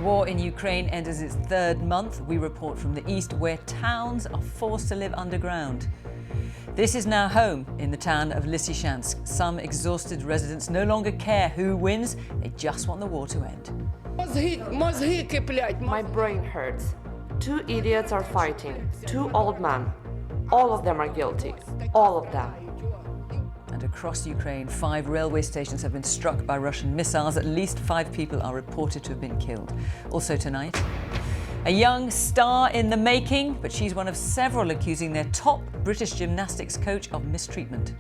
war in Ukraine enters its third month. We report from the east where towns are forced to live underground. This is now home in the town of Lysychansk. Some exhausted residents no longer care who wins. They just want the war to end. My brain hurts. Two idiots are fighting. Two old men. All of them are guilty. All of them. And across Ukraine, 5 railway stations have been struck by Russian missiles. At least 5 people are reported to have been killed. Also tonight, a young star in the making, but she's one of several accusing their top British gymnastics coach of mistreatment.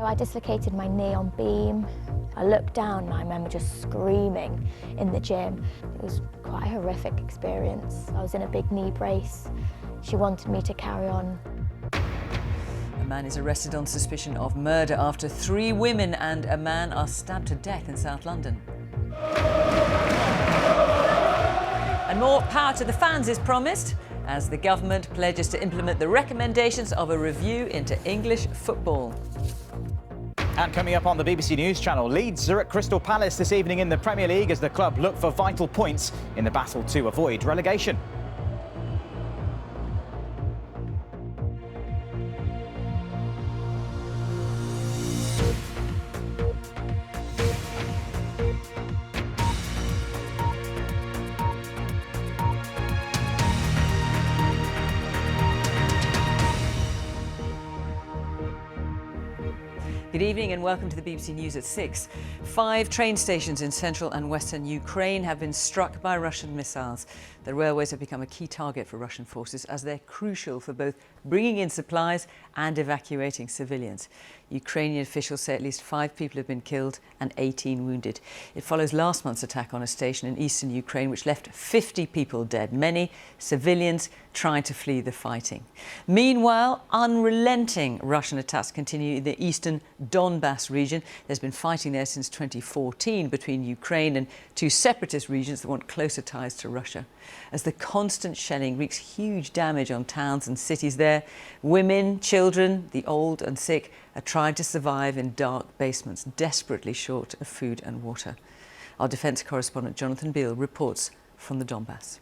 I dislocated my knee on beam. I looked down and I remember just screaming in the gym. It was quite a horrific experience. I was in a big knee brace. She wanted me to carry on. A man is arrested on suspicion of murder after 3 women and a man are stabbed to death in South London. And more power to the fans is promised as the government pledges to implement the recommendations of a review into English football. And coming up on the BBC News Channel, Leeds are at Crystal Palace this evening in the Premier League as the club look for vital points in the battle to avoid relegation. Good evening and welcome to the BBC News at 6. 5 train stations in central and western Ukraine have been struck by Russian missiles. The railways have become a key target for Russian forces as they're crucial for both bringing in supplies and evacuating civilians. Ukrainian officials say at least 5 people have been killed and 18 wounded. It follows last month's attack on a station in eastern Ukraine which left 50 people dead, many civilians trying to flee the fighting. Meanwhile, unrelenting Russian attacks continue in the eastern Donbas region. There's been fighting there since 2014 between Ukraine and 2 separatist regions that want closer ties to Russia. As the constant shelling wreaks huge damage on towns and cities there, women, children, the old and sick are trying to survive in dark basements, desperately short of food and water. Our defence correspondent Jonathan Beale reports from the Donbas.